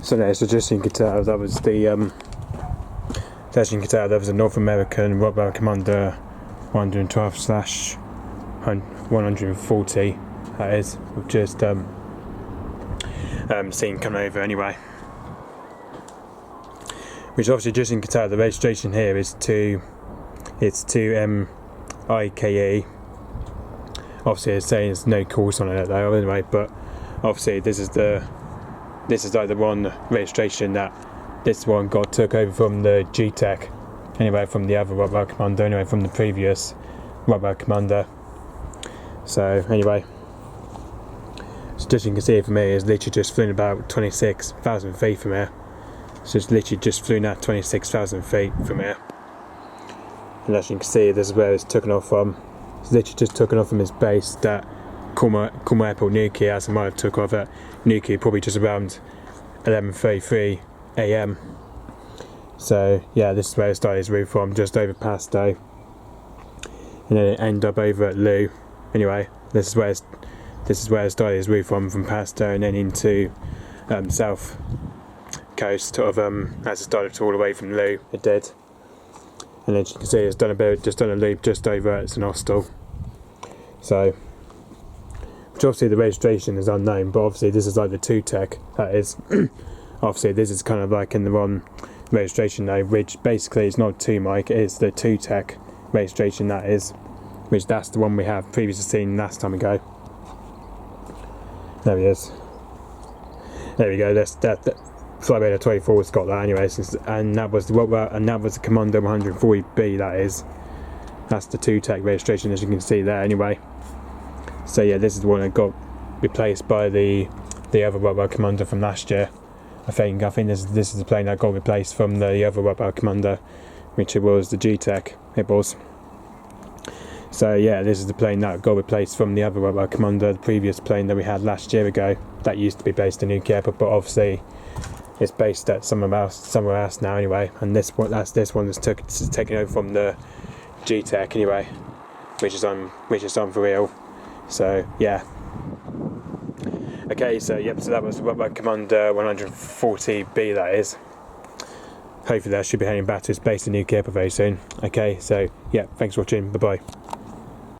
So no, so just so you can tell, that was the as you can tell, that was a North American Rockwell Commander 112/140. That is, we've just seen come over anyway. Which obviously, just so you can tell, the registration here is to IKE. Obviously, it's saying there's no course on it though, anyway. But obviously, this is like the one registration that this one got took over from the G-Tech, anyway, from the other Rockwell Commander, anyway, from the previous Rockwell Commander. So anyway, so just you can see from here, it's literally just flown about 26,000 feet from here. So it's literally just flown at 26,000 feet from here. And as you can see, this is where it's taken off from. It's literally just taken off from its base that Cornwall Airport Nuclear, as I might have took off at Nuclear probably just around 11:33 AM. So yeah, this is where it started its route from, just over Pasto, and then it ended up over at Lou. Anyway, this is where it started its route from Pasto, and then into south coast, sort of as it started all the way from Lou. It did, and as you can see, it's done a loop just over at St Austell. So, which obviously the registration is unknown, but obviously this is like the 2-Tech, that is. Obviously this is kind of like in the wrong registration now, which basically is not 2 mic, it is the 2-Tech registration, that is, which that's the one we have previously seen last time ago. There he is. There we go, that Flyradar 24's got that anyway, and that was the Commander 140B, that is. That's the 2-Tech registration, as you can see there anyway. So yeah, this is the one that got replaced by the other Rockwell Commander from last year. I think this is the plane that got replaced from the other Rockwell Commander, which it was the G-Tech. It was. So yeah, this is the plane that got replaced from the other Rockwell Commander, the previous plane that we had last year ago. That used to be based in Nuclear Airport, but obviously it's based at somewhere else now anyway. And this one that's taken over from the G-Tech anyway, which is on for real. So yeah. Okay, so yep, so that was Rockwell Commander 140B, that is. Hopefully that should be heading back to its base in Nuclear Airport very soon. Okay, so yeah, thanks for watching, bye bye.